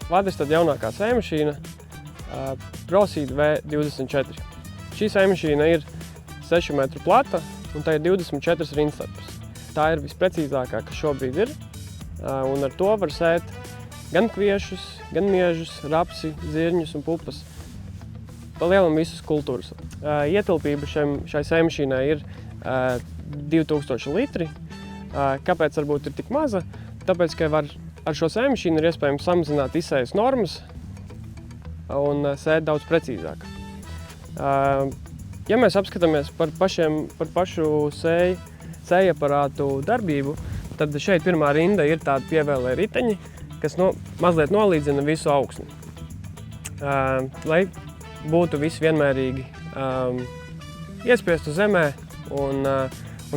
Vadis tad jaunākā sējmašīna ProSeed V24. Šī sējmašīna ir 6 metru plata un tā ir 24 rindstarpes. Tā ir visprecīzākā, kas šobrīd ir, un ar to var sēt gan kviešus, gan miežus, rapsi, zirņus un pupas. Pa lielam visas kultūras. Ietilpība šai sējmašīnai ir 2000 litri. Kāpēc varbūt ir tik maza? Tāpēc, ka ar šo sējmašīnu ir iespējams samazināt izsējas normas un sēt daudz precīzāk. Ja mēs apskatāmies par pašu sējaparātu darbību, tad šeit pirmā rinda ir tāda pievēlē riteņi, kas mazliet nolīdzina visu augsni. Lai būtu viss vienmērīgi iespiestu zemē un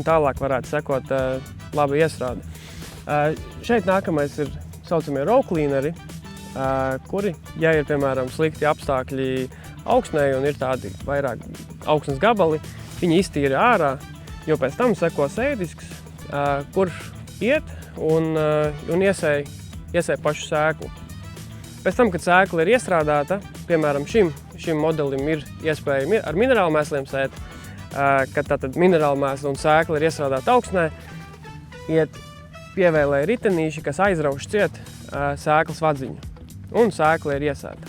tālāk varētu sekot laba iestrāde. Šeit nākamais ir saucamie row cleaneri, kuri, ja ir, piemēram, slikti apstākļi augsnē un ir tādi vairāk augsnes gabali, viņi iztīra ārā, jo pēc tam seko sēdisks, kurš iet un iesēj pašu sēklu. Pēc tam, kad sēkla ir iestrādāta, piemēram, šim modelim ir iespēja ar minerālu mēsliem sēt, kad tātad minerālu mēsli un sēkla ir iestrādāta augsnē, iet pievēlē ritenīši, kas aizrauš ciet sēklas vadziņu, un sēkla ir iesēta.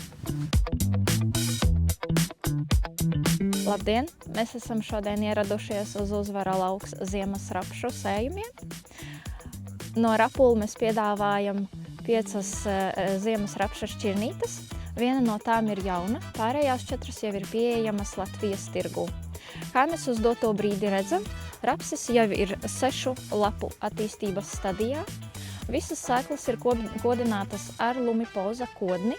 Labdien! Mēs esam šodien ieradušies uz Uzvara lauks ziemas rapšu sējumiem. No Rapula mēs piedāvājam 5 ziemas rapšu šķirnītes. Viena no tām ir jauna, pārējās 4 jau ir pieejamas Latvijas tirgū. Kā mēs uz doto brīdi redzam, rapsis jau ir 6 lapu attīstības stadijā. Visas sēklas ir kodinātas ar Lumipoza kodni,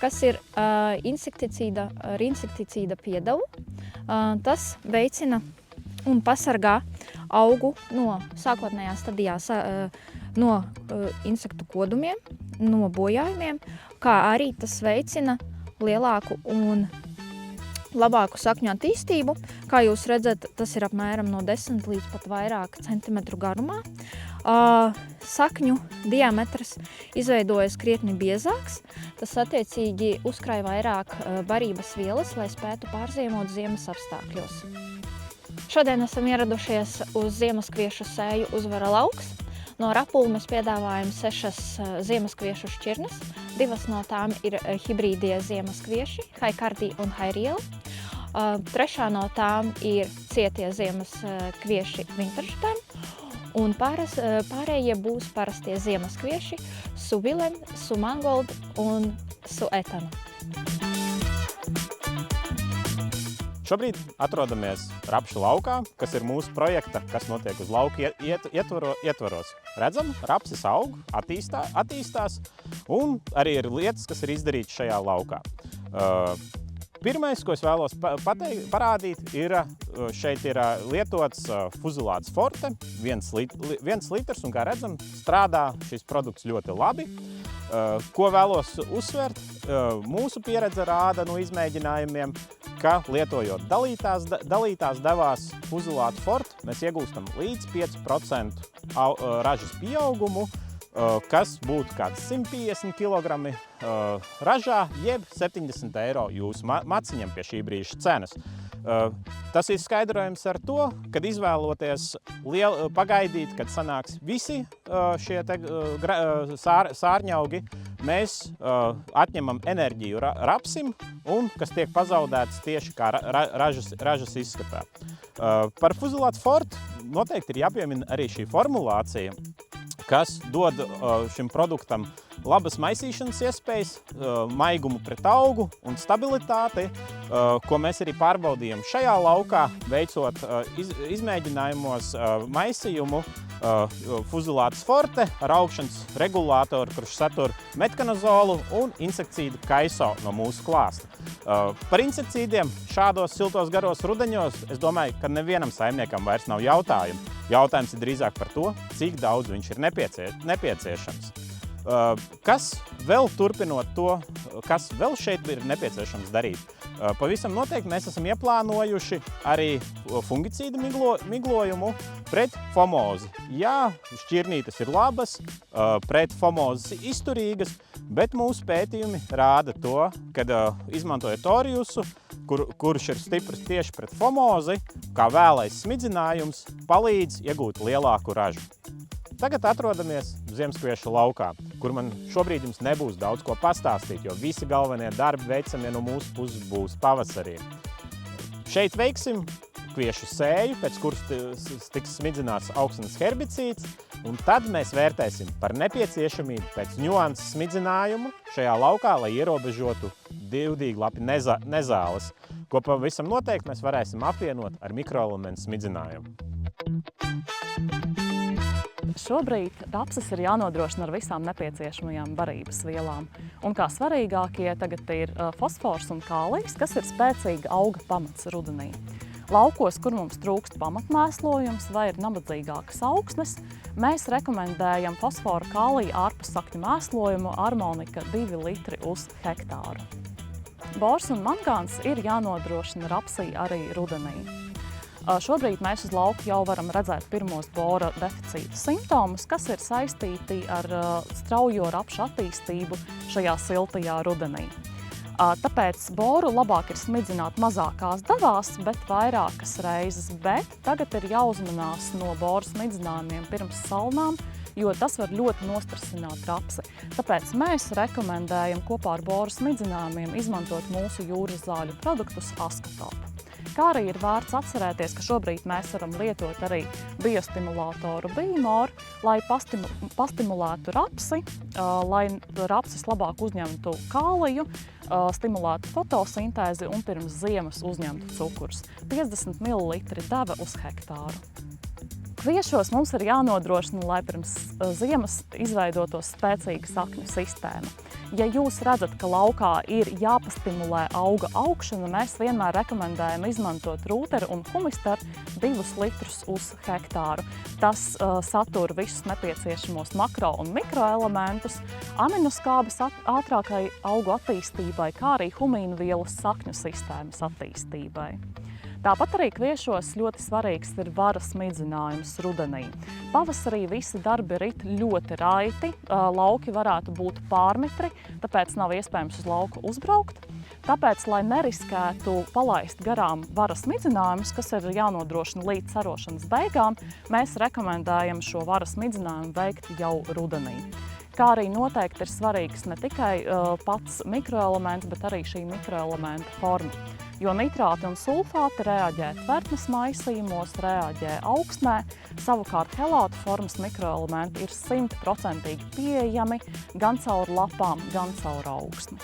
kas ir ar insekticīda piedevu. Tas veicina un pasargā augu no sākotnējā stadijā no insektu kodumiem, no bojājumiem, kā arī tas veicina lielāku un labāku sakņu attīstību. Kā jūs redzat, tas ir apmēram no 10 līdz pat vairāk centimetru garumā. Sakņu diametrs izveidojas krietni biezāks. Tas attiecīgi uzkrāj vairāk barības vielas, lai spētu pārziemot ziemas apstākļos. Šodien esam ieradušies uz ziemaskviešu sēju Uzvara lauks. No Rapula mēs piedāvājam 6 ziemaskviešu šķirnes. 2 no tām ir hibrīdie ziemaskvieši, Haikardi un Hairiela. 3 no tām ir cietie ziemaskvieši Winterstein. Un pārējie būs parastie ziemaskvieši Suvilen, Sumangold un Suetana. Šobrīd atrodamies Rapšu laukā, kas ir mūsu projekta, kas notiek uz lauka ietvaros. Redzam, rapsis aug, attīstās, un arī ir lietas, kas ir izdarītas šajā laukā. Pirmais, ko es vēlos parādīt, šeit ir lietots fuzilāts Forte, 1 litrs, un kā redzam, strādā šis produkts ļoti labi. Ko vēlos uzsvert, mūsu pieredze rāda no izmēģinājumiem, ka lietojot dalītās devās fuzilātu Forte, mēs iegūstam līdz 5% ražas pieaugumu, kas būtu kāds 150 kg ražā, jeb 70 € jūsu maciņam pie šī brīža cenas. Tas ir skaidrojams ar to, kad izvēloties pagaidīt, kad sanāks visi šie sārņaugi, mēs atņemam enerģiju rapsim, un kas tiek pazaudēts tieši kā ražas izskatā. Par fuzilātu Forte noteikti ir jāpiemina arī šī formulācija, kas dod šim produktam labas maisīšanas iespējas, maigumu pret augu un stabilitāti, ko mēs arī pārbaudījām šajā laukā, veicot izmēģinājumos maisījumu fuzilāts Forte ar augšanas regulātoru, kurš satur metkanazolu un insekcīdu kaiso no mūsu klāsta. Par insekcīdiem šādos siltos garos rudeņos, es domāju, ka nevienam saimniekam vairs nav jautājumu. Jautājums ir drīzāk par to, cik daudz viņš ir nepieciešams. Kas vēl turpinot to, kas vēl šeit ir nepieciešams darīt? Pavisam noteikti mēs esam ieplānojuši arī fungicīdu miglojumu pret fomozi. Jā, šķirnītes ir labas, pret fomozes izturīgas, bet mūsu pētījumi rāda to, kad izmantojot oriusu, kurš ir stiprs tieši pret fomozi, kā vēlais smidzinājums, palīdz iegūt lielāku ražu. Tagad atrodamies Ziemaskviešu laukā, kur man šobrīd jums nebūs daudz ko pastāstīt, jo visi galvenie darbi veicamie no mūsu puses būs pavasarī. Šeit veiksim kviešu sēju, pēc kuras tiks smidzināts augstnes herbicīds, un tad mēs vērtēsim par nepieciešamību pēc ņuanses smidzinājuma šajā laukā, lai ierobežotu divdīglapi nezāles, ko pavisam noteikti mēs varēsim apvienot ar mikroelementu smidzinājumu. Šobrīd rapses ir jānodrošina ar visām nepieciešamajām barības vielām. Un kā svarīgākie tagad ir fosfors un kālijs, kas ir spēcīga auga pamats rudenī. Laukos, kur mums trūkst pamatmēslojums vai ir nabadzīgākas augsnes, mēs rekomendējam fosforu kāliju ārpussakņu mēslojumu Harmonika 2 litri uz hektāru. Bors un mangāns ir jānodrošina rapsī arī rudenī. Šobrīd mēs uz lauku jau varam redzēt pirmos bora deficīta simptomus, kas ir saistīti ar straujo rapšu attīstību šajā siltajā rudenī. Tāpēc boru labāk ir smidzināt mazākās devās, bet vairākas reizes. Bet tagad ir jāuzmanās no boru smidzinājumiem pirms salnām, jo tas var ļoti nostrasināt rapsi. Tāpēc mēs rekomendējam kopā ar boru smidzinājumiem izmantot mūsu jūras zāļu produktus Askatopu. Kā arī ir vērts atcerēties, ka šobrīd mēs varam lietot arī biostimulātoru Biomoru, lai pastimulētu rapsi, lai rapsis labāk uzņemtu kāliju, stimulētu fotosintēzi un pirms ziemas uzņemtu cukurus. 50 ml deva uz hektāru. Kviešos mums ir jānodrošina, lai pirms ziemas izveidotos spēcīga sakņu sistēma. Ja jūs redzat, ka laukā ir jāpastimulē auga augšana, mēs vienmēr rekomendējam izmantot rūteru un humistaru 2 litrus uz hektāru. Tas satur visus nepieciešamos makro un mikroelementus, aminoskābes ātrākai augu attīstībai, kā arī humīnu vielas sakņu sistēmas attīstībai. Tāpat arī kviešos ļoti svarīgs ir vara smidzinājums rudenī. Pavasarī visi darbi rit ļoti raiti, lauki varētu būt pārmitri, tāpēc nav iespējams uz lauku uzbraukt. Tāpēc, lai neriskētu palaist garām vara smidzinājumus, kas ir jānodrošina līdz sarošanas beigām, mēs rekomendējam šo vara smidzinājumu veikt jau rudenī. Kā arī noteikti ir svarīgs ne tikai pats mikroelements, bet arī šī mikroelementa forma. Jo nitrāti un sulfāti reaģē tvertnes maisījumos, reaģē augsnē, savukārt helātu formas mikroelementi ir 100% pieejami gan caur lapām, gan caur augsni.